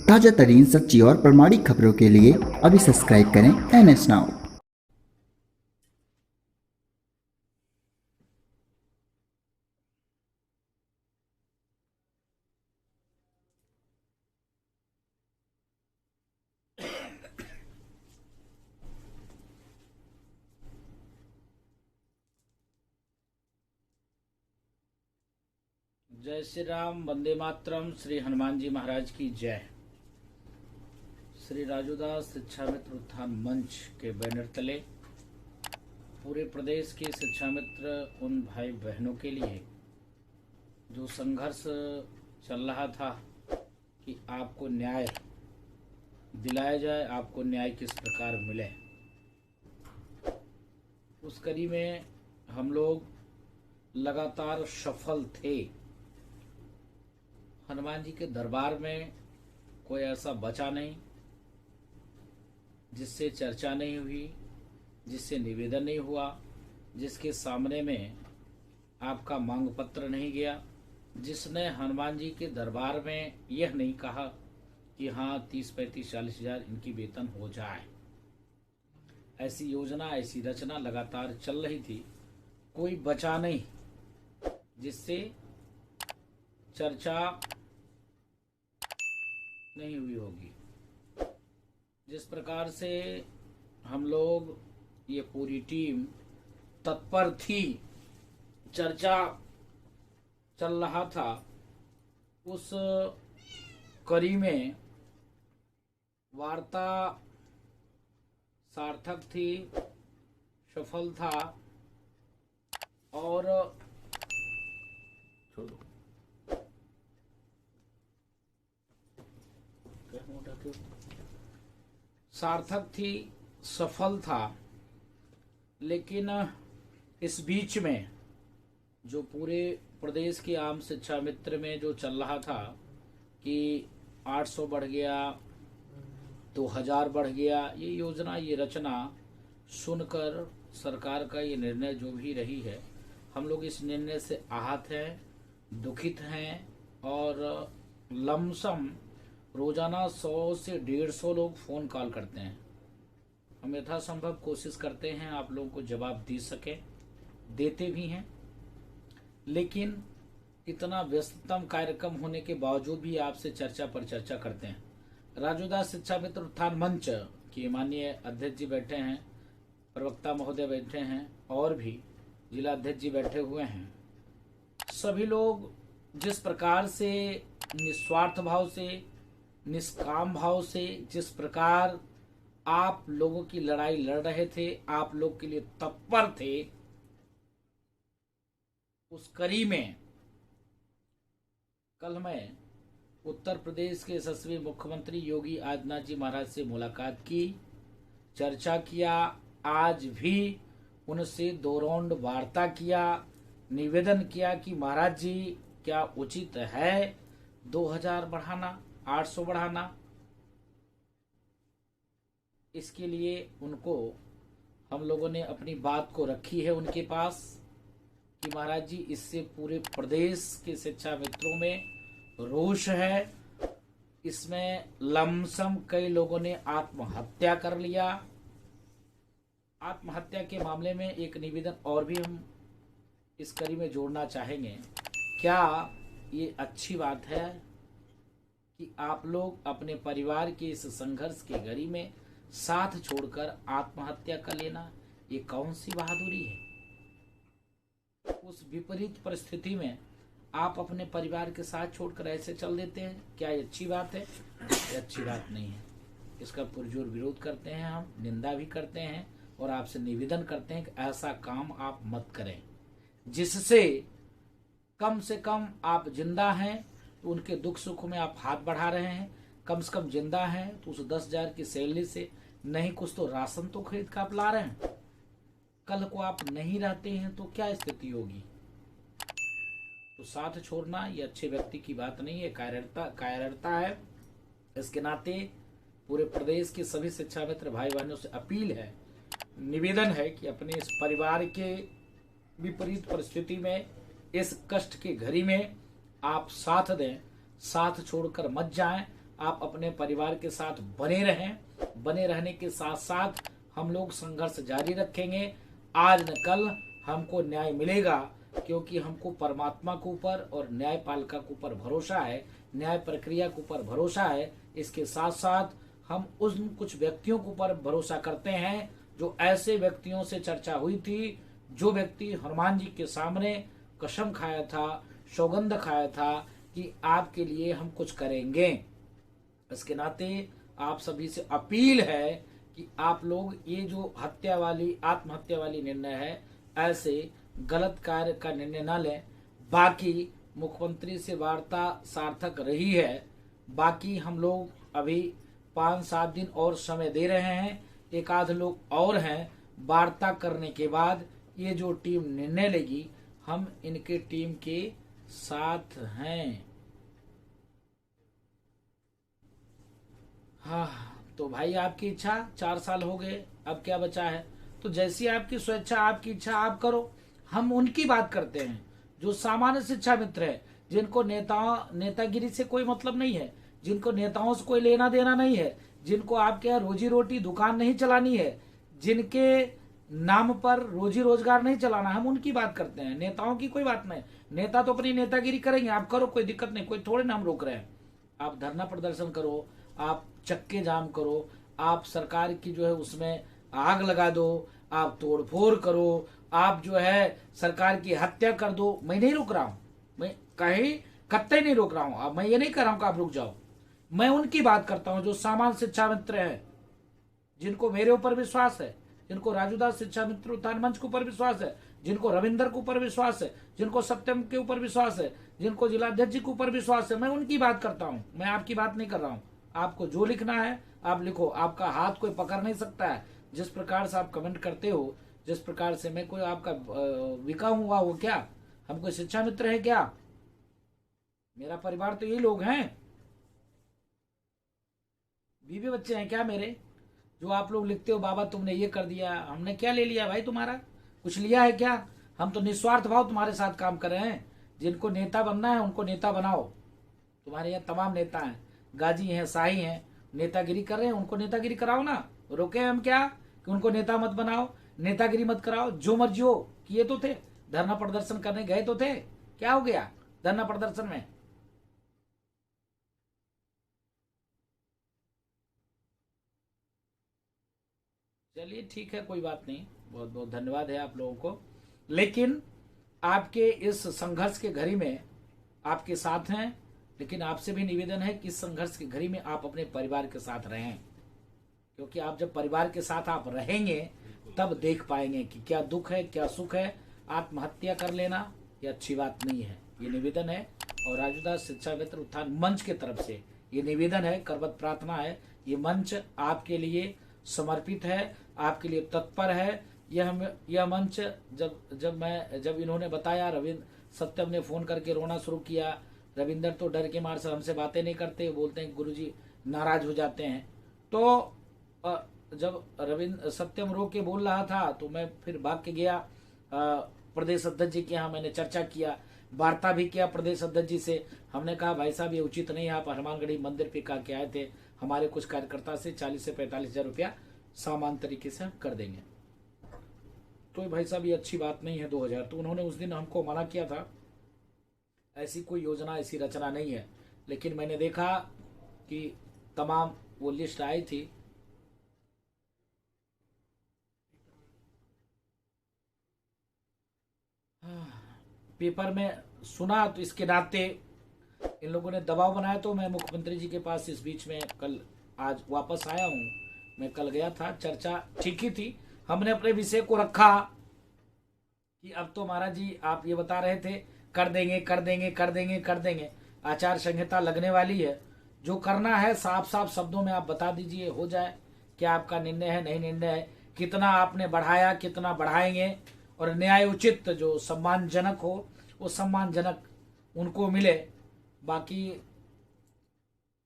ताजा तरीन सच्ची और प्रामाणिक खबरों के लिए अभी सब्सक्राइब करें NS नाउ। जय श्री राम, वंदे मातरम। श्री हनुमान जी महाराज की जय। श्री राजूदास शिक्षा मित्र उत्थान मंच के बैनर तले पूरे प्रदेश के शिक्षा मित्र उन भाई बहनों के लिए जो संघर्ष चल रहा था कि आपको न्याय दिलाया जाए, आपको न्याय किस प्रकार मिले, उस कड़ी में हम लोग लगातार सफल थे। हनुमान जी के दरबार में कोई ऐसा बचा नहीं जिससे चर्चा नहीं हुई, जिससे निवेदन नहीं हुआ, जिसके सामने में आपका मांग पत्र नहीं गया, जिसने हनुमान जी के दरबार में यह नहीं कहा कि हाँ 30, 35, 40 हजार इनकी वेतन हो जाए। ऐसी योजना, ऐसी रचना लगातार चल रही थी, कोई बचा नहीं जिससे चर्चा नहीं हुई होगी। जिस प्रकार से हम लोग, ये पूरी टीम तत्पर थी, चर्चा चल रहा था, उस कड़ी में वार्ता सार्थक थी, सफल था। और छोड़ो सार्थक थी, सफल था। लेकिन इस बीच में जो पूरे प्रदेश के आम शिक्षा मित्र में जो चल रहा था कि 800 बढ़ गया, 2000 बढ़ गया, ये योजना, ये रचना सुनकर सरकार का ये निर्णय जो भी रही है, हम लोग इस निर्णय से आहत हैं, दुखित हैं। और लमसम रोजाना 100 से 150 लोग फ़ोन कॉल करते हैं। हम यथासंभव कोशिश करते हैं आप लोगों को जवाब दे सके, देते भी हैं, लेकिन इतना व्यस्ततम कार्यक्रम होने के बावजूद भी आपसे चर्चा पर चर्चा करते हैं। राजूदास शिक्षा मित्र उत्थान मंच के माननीय अध्यक्ष जी बैठे हैं, प्रवक्ता महोदय बैठे हैं, और भी जिला अध्यक्ष जी बैठे हुए हैं। सभी लोग जिस प्रकार से निस्वार्थ भाव से, निष्काम भाव से, जिस प्रकार आप लोगों की लड़ाई लड़ रहे थे, आप लोग के लिए तत्पर थे, उस कड़ी में कल मैं उत्तर प्रदेश के यशस्वी मुख्यमंत्री योगी आदित्यनाथ जी महाराज से मुलाकात की, चर्चा किया। आज भी उनसे 2 राउंड वार्ता किया, निवेदन किया कि महाराज जी क्या उचित है 2000 बढ़ाना, 800 बढ़ाना। इसके लिए उनको हम लोगों ने अपनी बात को रखी है उनके पास कि महाराज जी, इससे पूरे प्रदेश के शिक्षा मित्रों में रोष है। इसमें लमसम कई लोगों ने आत्महत्या कर लिया। आत्महत्या के मामले में एक निवेदन और भी हम इस कड़ी में जोड़ना चाहेंगे। क्या ये अच्छी बात है कि आप लोग अपने परिवार के इस संघर्ष के घड़ी में साथ छोड़कर आत्महत्या कर लेना, ये कौन सी बहादुरी है? उस विपरीत परिस्थिति में आप अपने परिवार के साथ छोड़कर ऐसे चल देते हैं, क्या ये अच्छी बात है? ये अच्छी बात नहीं है। इसका पुरजोर विरोध करते हैं, हम निंदा भी करते हैं और आपसे निवेदन करते हैं कि ऐसा काम आप मत करें, जिससे कम से कम आप जिंदा हैं तो उनके दुख सुख में आप हाथ बढ़ा रहे हैं। कम से कम जिंदा हैं तो उस 10,000 की सैलरी से नहीं कुछ तो राशन तो खरीद कर आप ला रहे हैं। कल को आप नहीं रहते हैं तो क्या स्थिति होगी? तो साथ छोड़ना ये अच्छे व्यक्ति की बात नहीं है, कायरता है। इसके नाते पूरे प्रदेश के सभी शिक्षा मित्र भाई बहनों से अपील है, निवेदन है कि अपने इस परिवार के विपरीत परिस्थिति में, इस कष्ट की घड़ी में आप साथ दें, साथ छोड़कर मत जाएं। आप अपने परिवार के साथ बने रहें। बने रहने के साथ साथ हम लोग संघर्ष जारी रखेंगे। आज न कल हमको न्याय मिलेगा, क्योंकि हमको परमात्मा के ऊपर और न्यायपालिका के ऊपर भरोसा है, न्याय प्रक्रिया के ऊपर भरोसा है। इसके साथ साथ हम उन कुछ व्यक्तियों के ऊपर भरोसा करते हैं, जो ऐसे व्यक्तियों से चर्चा हुई थी, जो व्यक्ति हनुमान जी के सामने कसम खाया था, सौगंध खाया था कि आपके लिए हम कुछ करेंगे। इसके नाते आप सभी से अपील है कि आप लोग ये जो हत्या वाली, आत्महत्या वाली निर्णय है, ऐसे गलत कार्य का निर्णय न लें। बाकी मुख्यमंत्री से वार्ता सार्थक रही है। बाकी हम लोग अभी 5-7 दिन और समय दे रहे हैं। एक आध लोग और हैं। वार्ता करने के बाद ये जो टीम निर्णय लेगी, हम इनके टीम के साथ हैं। हाँ, तो भाई आपकी इच्छा, 4 साल हो गए, अब क्या बचा है? तो जैसी आपकी स्वेच्छा, आपकी इच्छा, आप करो। हम उनकी बात करते हैं जो सामान्य शिक्षा मित्र है, जिनको नेतागिरी से कोई मतलब नहीं है, जिनको नेताओं से कोई लेना देना नहीं है, जिनको आपके यहाँ रोजी रोटी दुकान नहीं चलानी है, जिनके नाम पर रोजी रोजगार नहीं चलाना, हम उनकी बात करते हैं। नेताओं की कोई बात नहीं। नेता तो अपनी नेतागिरी करेंगे, आप करो, कोई दिक्कत नहीं, कोई थोड़े नाम रोक रहे हैं। आप धरना प्रदर्शन करो, आप चक्के जाम करो, आप सरकार की जो है उसमें आग लगा दो, आप तोड़फोड़ करो, आप जो है सरकार की हत्या कर दो। मैं नहीं रोक रहा हूं, मैं कहीं कतई नहीं रोक रहा हूं। अब मैं ये नहीं कर रहा हूं कि आप रुक जाओ। मैं उनकी बात करता हूं जो सामान्य शिक्षा मित्र है, जिनको मेरे ऊपर विश्वास है, जिनको राजूदास शिक्षा मित्र उत्थान मंच के ऊपर विश्वास है, जिनको रविंदर के ऊपर विश्वास है, जिनको सत्यम के ऊपर विश्वास है, जिनको जिलाध्यक्ष जी के ऊपर विश्वास है। मैं उनकी बात करता हूं, मैं आपकी बात नहीं कर रहा हूं। आपको जो लिखना है आप लिखो, आपका हाथ कोई पकड़ नहीं सकता है। जिस प्रकार से आप कमेंट करते हो, जिस प्रकार से मैं कोई आपका विका हुआ हो क्या? हम कोई शिक्षा मित्र है क्या? मेरा परिवार तो ये लोग हैं। बीवी बच्चे हैं क्या मेरे? जो आप लोग लिखते हो बाबा तुमने ये कर दिया, हमने क्या ले लिया भाई? तुम्हारा कुछ लिया है क्या? हम तो निस्वार्थ भाव तुम्हारे साथ काम कर रहे हैं। जिनको नेता बनना है उनको नेता बनाओ। तुम्हारे यहाँ तमाम नेता हैं, गाजी हैं, शाही हैं, नेतागिरी कर रहे हैं, उनको नेतागिरी कराओ ना। रोके हम क्या कि उनको नेता मत बनाओ, नेतागिरी मत कराओ? जो मर्जी हो। किए तो थे, धरना प्रदर्शन करने गए तो थे। क्या हो गया धरना प्रदर्शन में? चलिए ठीक है, कोई बात नहीं। बहुत बहुत धन्यवाद है आप लोगों को। लेकिन आपके इस संघर्ष के घड़ी में आपके साथ हैं, लेकिन आपसे भी निवेदन है कि इस संघर्ष की घड़ी में आप अपने परिवार के साथ रहें। क्योंकि आप जब परिवार के साथ आप रहेंगे तब देख पाएंगे कि क्या दुख है, क्या सुख है। आत्महत्या कर लेना ये अच्छी बात नहीं है। ये निवेदन है, और राजूदास शिक्षा मित्र उत्थान मंच के तरफ से ये निवेदन है, करबद्ध प्रार्थना है। ये मंच आपके लिए समर्पित है, आपके लिए तत्पर है। यह मंच जब इन्होंने बताया, रविंद्र सत्यम ने फोन करके रोना शुरू किया। रविंदर तो डर के मार से हमसे बातें नहीं करते, बोलते हैं गुरुजी नाराज हो जाते हैं। तो जब रविंद्र सत्यम रो के बोल रहा था तो मैं फिर भाग के गया प्रदेश अध्यक्ष जी के यहाँ। मैंने चर्चा किया, वार्ता भी किया प्रदेश अध्यक्ष जी से। हमने कहा भाई साहब ये उचित नहीं है, आप हनुमानगढ़ी मंदिर पे कहा के आए थे, हमारे कुछ कार्यकर्ता से 40 से 45 हजार रुपया सामान्य तरीके से कर देंगे। तो भाई साहब ये अच्छी बात नहीं है 2000। तो उन्होंने उस दिन हमको मना किया था, ऐसी कोई योजना, ऐसी रचना नहीं है। लेकिन मैंने देखा कि तमाम वो लिस्ट आई थी, पेपर में सुना, तो इसके नाते इन लोगों ने दबाव बनाया। तो मैं मुख्यमंत्री जी के पास इस बीच में कल आज वापस आया हूँ। मैं कल गया था, चर्चा ठीक ही थी। हमने अपने विषय को रखा कि अब तो महाराज जी आप ये बता रहे थे कर देंगे कर देंगे कर देंगे कर देंगे, आचार संहिता लगने वाली है, जो करना है साफ साफ शब्दों में आप बता दीजिए, हो जाए। क्या आपका निर्णय है, नहीं निर्णय है, कितना आपने बढ़ाया, कितना बढ़ाएंगे, और न्याय उचित जो सम्मानजनक हो वो सम्मानजनक उनको मिले। बाकी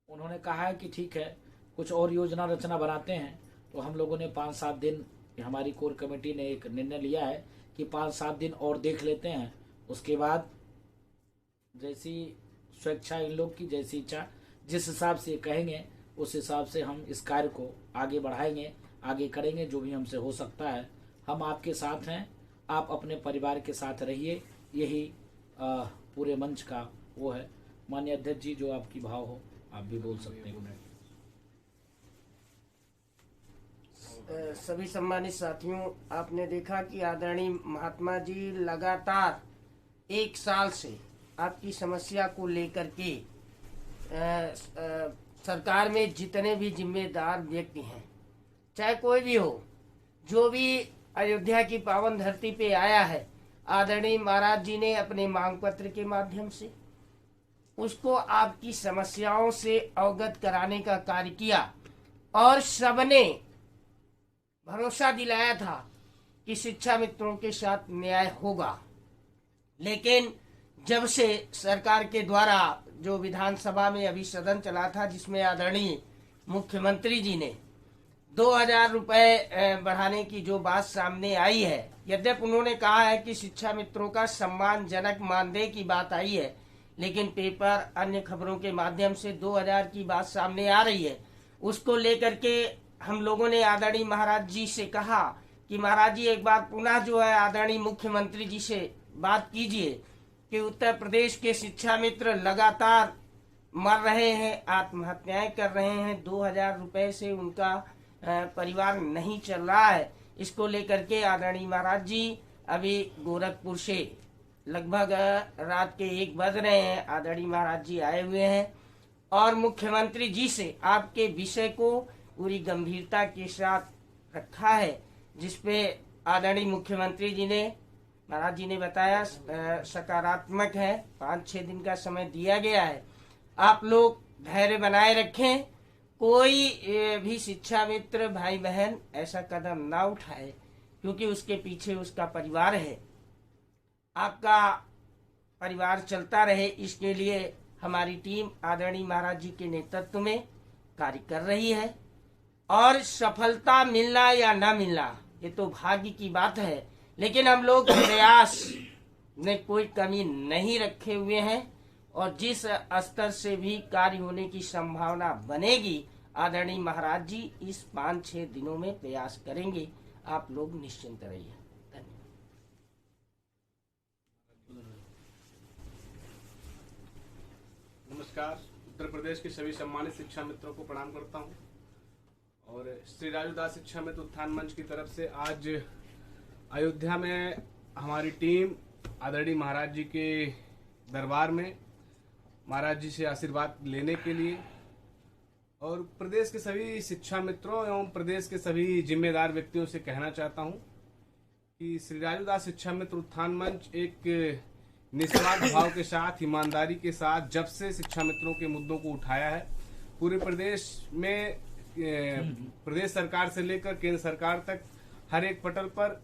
उन्होंने कहा है कि ठीक है कुछ और योजना रचना बनाते हैं। तो हम लोगों ने 5-7 दिन, हमारी कोर कमेटी ने एक निर्णय लिया है कि 5-7 दिन और देख लेते हैं। उसके बाद जैसी स्वेच्छा इन लोग की, जैसी इच्छा, जिस हिसाब से कहेंगे उस हिसाब से हम इस कार्य को आगे बढ़ाएंगे, आगे करेंगे। जो भी हमसे हो सकता है हम आपके साथ हैं, आप अपने परिवार के साथ रहिए, यही पूरे मंच का वो है। माननीय अध्यक्ष जी, जो आपकी भाव हो आप भी बोल सकते हैं। सभी सम्मानित साथियों, आपने देखा कि आदरणीय महात्मा जी लगातार 1 साल से आपकी समस्या को लेकर के सरकार में जितने भी जिम्मेदार व्यक्ति हैं, चाहे कोई भी हो, जो भी अयोध्या की पावन धरती पे आया है, आदरणीय महाराज जी ने अपने मांग पत्र के माध्यम से उसको आपकी समस्याओं से अवगत कराने का कार्य किया और सबने भरोसा दिलाया था कि शिक्षा मित्रों के साथ न्याय होगा। लेकिन जब से सरकार के द्वारा जो विधानसभा में अभी सदन चला था, जिसमें आदरणीय मुख्यमंत्री जी ने 2000 रुपए बढ़ाने की जो बात सामने आई है, यद्यपि उन्होंने कहा है कि शिक्षा मित्रों का सम्मानजनक मानदेय की बात आई है, लेकिन पेपर अन्य खबरों के माध्यम से 2000 की बात सामने आ रही है। उसको लेकर के हम लोगों ने आदरणीय महाराज जी से कहा कि महाराज जी एक बार पुनः जो है आदरणीय मुख्यमंत्री जी से बात कीजिए कि उत्तर प्रदेश के शिक्षा मित्र लगातार मर रहे हैं, आत्महत्याएं कर रहे हैं, 2000 रुपए से उनका परिवार नहीं चल रहा है। इसको लेकर के आदरणीय महाराज जी अभी गोरखपुर से लगभग रात के 1 बज रहे हैं, आदरणीय महाराज जी आए हुए हैं और मुख्यमंत्री जी से आपके विषय को पूरी गंभीरता के साथ रखा है, जिसपे आदरणीय मुख्यमंत्री जी ने, महाराज जी ने बताया सकारात्मक है, 5-6 दिन का समय दिया गया है। आप लोग धैर्य बनाए रखें, कोई भी शिक्षा मित्र भाई बहन ऐसा कदम ना उठाए, क्योंकि उसके पीछे उसका परिवार है। आपका परिवार चलता रहे, इसके लिए हमारी टीम आदरणीय महाराज जी के नेतृत्व में कार्य कर रही है और सफलता मिलना या ना मिलना ये तो भाग्य की बात है, लेकिन हम लोग प्रयास में कोई कमी नहीं रखे हुए हैं और जिस स्तर से भी कार्य होने की संभावना बनेगी, आदरणीय महाराज जी इस 5-6 दिनों में प्रयास करेंगे। आप लोग निश्चिंत रहिए। नमस्कार। उत्तर प्रदेश के सभी सम्मानित शिक्षा मित्रों को प्रणाम करता हूं और श्री राजू दास शिक्षा मित्र उत्थान मंच की तरफ से आज अयोध्या में हमारी टीम आदरणीय महाराज जी के दरबार में महाराज जी से आशीर्वाद लेने के लिए और प्रदेश के सभी शिक्षा मित्रों एवं प्रदेश के सभी जिम्मेदार व्यक्तियों से कहना चाहता हूं कि श्री राजू दास शिक्षा मित्र उत्थान मंच एक निस्वार्थ भाव के साथ, ईमानदारी के साथ जब से शिक्षा मित्रों के मुद्दों को उठाया है, पूरे प्रदेश में प्रदेश सरकार से लेकर केंद्र सरकार तक हर एक पटल पर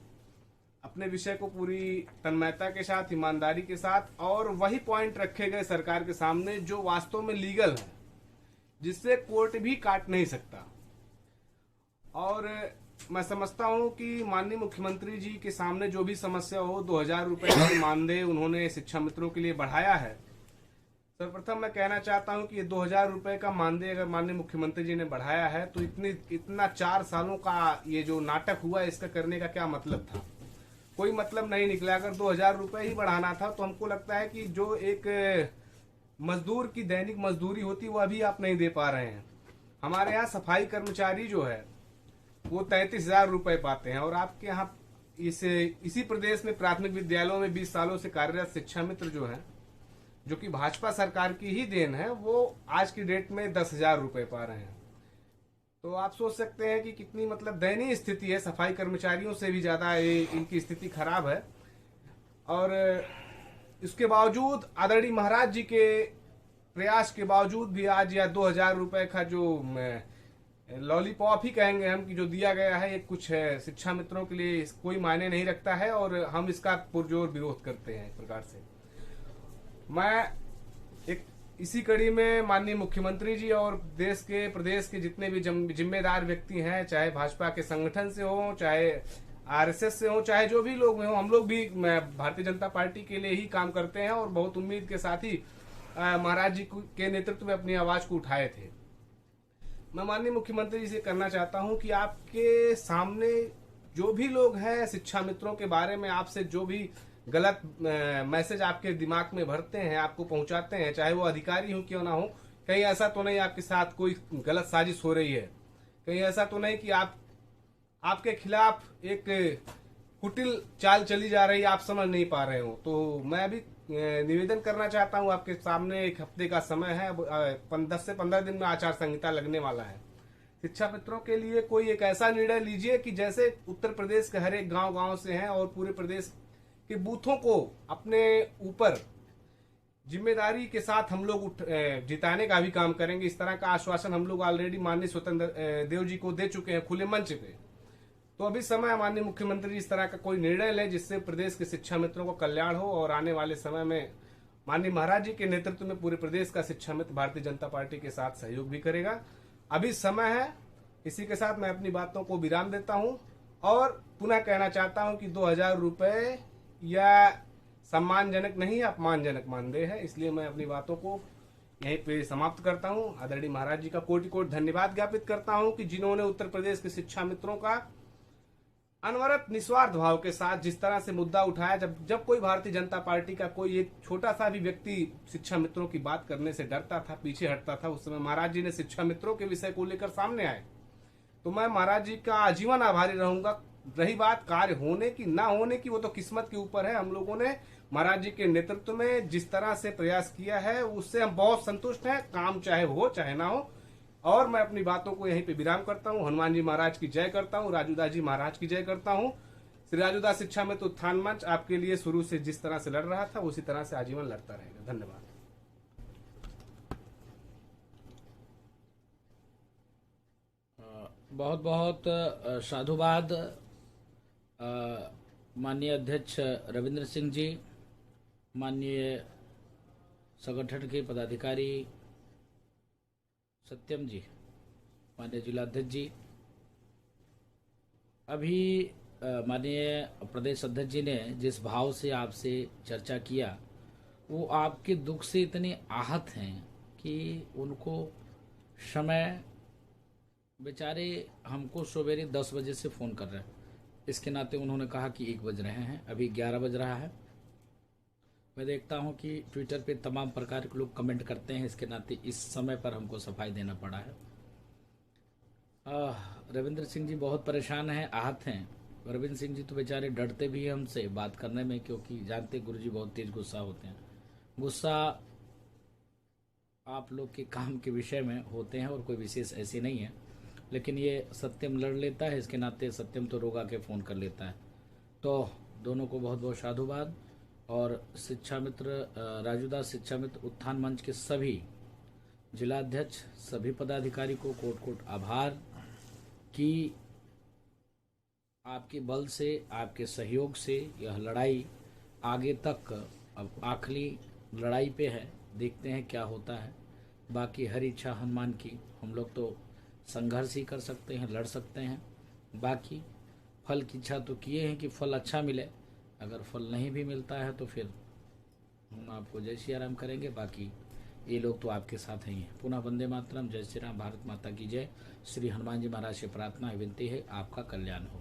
अपने विषय को पूरी तन्मयता के साथ, ईमानदारी के साथ और वही पॉइंट रखे गए सरकार के सामने जो वास्तव में लीगल है, जिससे कोर्ट भी काट नहीं सकता। और मैं समझता हूं कि माननीय मुख्यमंत्री जी के सामने जो भी समस्या हो, 2000 रुपए के मानदेय उन्होंने शिक्षा मित्रों के लिए बढ़ाया है। सर्वप्रथम मैं कहना चाहता हूं कि ये 2000 रुपए का मानदेय अगर माननीय मुख्यमंत्री जी ने बढ़ाया है तो इतना 4 सालों का ये जो नाटक हुआ है, इसका करने का क्या मतलब था? कोई मतलब नहीं निकला। अगर 2000 रुपए ही बढ़ाना था तो हमको लगता है कि जो एक मजदूर की दैनिक मजदूरी होती वो अभी आप नहीं दे पा रहे हैं। हमारे यहाँ सफाई कर्मचारी जो है वो 33,000 रुपए पाते हैं और आपके यहाँ इसी प्रदेश में प्राथमिक विद्यालयों में 20 सालों से कार्यरत शिक्षा मित्र जो है, जो कि भाजपा सरकार की ही देन है, वो आज की डेट में 10,000 रुपए पा रहे हैं। तो आप सोच सकते हैं कि कितनी मतलब दयनीय स्थिति है। सफाई कर्मचारियों से भी ज्यादा इनकी स्थिति खराब है। और इसके बावजूद आदरणीय महाराज जी के प्रयास के बावजूद भी आज या 2000 रुपए का जो लॉलीपॉप ही कहेंगे हम कि जो दिया गया है, ये कुछ है शिक्षा मित्रों के लिए कोई मायने नहीं रखता है और हम इसका पुरजोर विरोध करते हैं। इस प्रकार से मैं एक इसी कड़ी में माननीय मुख्यमंत्री जी और प्रदेश के जितने भी जिम्मेदार व्यक्ति हैं, चाहे भाजपा के संगठन से हो, चाहे आरएसएस से हो, चाहे जो भी लोग हो, हम लोग भी भारतीय जनता पार्टी के लिए ही काम करते हैं और बहुत उम्मीद के साथ ही महाराज जी के नेतृत्व में अपनी आवाज को उठाए थे। मैं माननीय मुख्यमंत्री जी से करना चाहता हूं कि आपके सामने जो भी लोग हैं शिक्षा मित्रों के बारे में आपसे जो भी गलत मैसेज आपके दिमाग में भरते हैं, आपको पहुंचाते हैं, चाहे वो अधिकारी हो क्यों ना हो, कहीं ऐसा तो नहीं आपके साथ कोई गलत साजिश हो रही है, कहीं ऐसा तो नहीं कि आपके खिलाफ एक कुटिल चाल चली जा रही है, आप समझ नहीं पा रहे हो। तो मैं अभी निवेदन करना चाहता हूं आपके सामने, एक हफ्ते का समय है, 10 से 15 दिन में आचार संहिता लगने वाला है। शिक्षा मित्रों के लिए कोई एक ऐसा निर्णय लीजिए कि जैसे उत्तर प्रदेश के हर एक गांव से हैं और पूरे प्रदेश के बूथों को अपने ऊपर जिम्मेदारी के साथ हम लोग जिताने का भी काम करेंगे। इस तरह का आश्वासन हम लोग ऑलरेडी माननीय स्वतंत्र देव जी को दे चुके हैं खुले मंच पे। तो अभी समय माननीय मुख्यमंत्री इस तरह का कोई निर्णय ले जिससे प्रदेश के शिक्षा मित्रों को कल्याण हो और आने वाले समय में माननीय महाराज जी के नेतृत्व में पूरे प्रदेश का शिक्षा मित्र भारतीय जनता पार्टी के साथ सहयोग भी करेगा। अभी समय है। इसी के साथ मैं अपनी बातों को विराम देता हूं और पुनः कहना चाहता हूं कि 2000 रुपए या सम्मानजनक नहीं अपमानजनक मानदेय है, इसलिए मैं अपनी बातों को यहीं पे समाप्त करता हूं। आदरणीय महाराज जी का कोटि कोटि धन्यवाद ज्ञापित करता हूं कि जिन्होंने उत्तर प्रदेश के शिक्षा मित्रों का अनवरत निस्वार्थ भाव के साथ जिस तरह से मुद्दा उठाया, जब कोई भारतीय जनता पार्टी का कोई एक छोटा सा भी व्यक्ति शिक्षा मित्रों की बात करने से डरता था, पीछे हटता था, उस समय महाराज जी ने शिक्षा मित्रों के विषय को लेकर सामने आए। तो मैं महाराज जी का आजीवन आभारी रहूंगा। रही बात कार्य होने की ना होने की, वो तो किस्मत के ऊपर है। हम लोगों ने महाराज जी के नेतृत्व में जिस तरह से प्रयास किया है उससे हम बहुत संतुष्ट हैं, काम चाहे हो चाहे ना हो। और मैं अपनी बातों को यहीं पे विराम करता हूं। हनुमान जी महाराज की जय करता हूं, राजूदास जी महाराज की जय करता हूं। श्री राजूदास शिक्षा मित्र उत्थान मंच आपके लिए शुरू से जिस तरह से लड़ रहा था उसी तरह से आजीवन लड़ता रहेगा। धन्यवाद। बहुत बहुत साधुवाद माननीय अध्यक्ष रविंद्र सिंह जी, माननीय संगठन के पदाधिकारी सत्यम जी, माननीय जिलाध्यक्ष जी। अभी माननीय प्रदेश अध्यक्ष जी ने जिस भाव से आपसे चर्चा किया, वो आपके दुख से इतने आहत हैं कि उनको समय, बेचारे हमको सवेरे 10 बजे से फ़ोन कर रहे हैं। इसके नाते उन्होंने कहा कि 1 बज रहे हैं, अभी 11 बज रहा है। मैं देखता हूं कि ट्विटर पे तमाम प्रकार के लोग कमेंट करते हैं, इसके नाते इस समय पर हमको सफाई देना पड़ा है। रविंद्र सिंह जी बहुत परेशान हैं, आहत हैं। रविंद्र सिंह जी तो बेचारे डरते भी हैं हमसे बात करने में, क्योंकि जानते गुरुजी बहुत तेज गुस्सा होते हैं। गुस्सा आप लोग के काम के विषय में होते हैं और कोई विशेष ऐसी नहीं है, लेकिन ये सत्यम लड़ लेता है, इसके नाते सत्यम तो रोगा के फ़ोन कर लेता है। तो दोनों को बहुत बहुत साधुवाद। और शिक्षा मित्र राजूदास शिक्षा मित्र उत्थान मंच के सभी जिलाध्यक्ष, सभी पदाधिकारी को कोट कोट आभार कि आपके बल से, आपके सहयोग से यह लड़ाई आगे तक अब आखिरी लड़ाई पे है। देखते हैं क्या होता है। बाकी हर इच्छा हनुमान की। हम लोग तो संघर्ष ही कर सकते हैं, लड़ सकते हैं। बाकी फल की इच्छा तो किए हैं कि फल अच्छा मिले। अगर फल नहीं भी मिलता है तो फिर हम आपको जय श्री राम करेंगे। बाकी ये लोग तो आपके साथ ही हैं। पुनः वंदे मातरम, जय श्री राम, भारत माता की जय। श्री हनुमान जी महाराज से प्रार्थना विनती है, आपका कल्याण हो।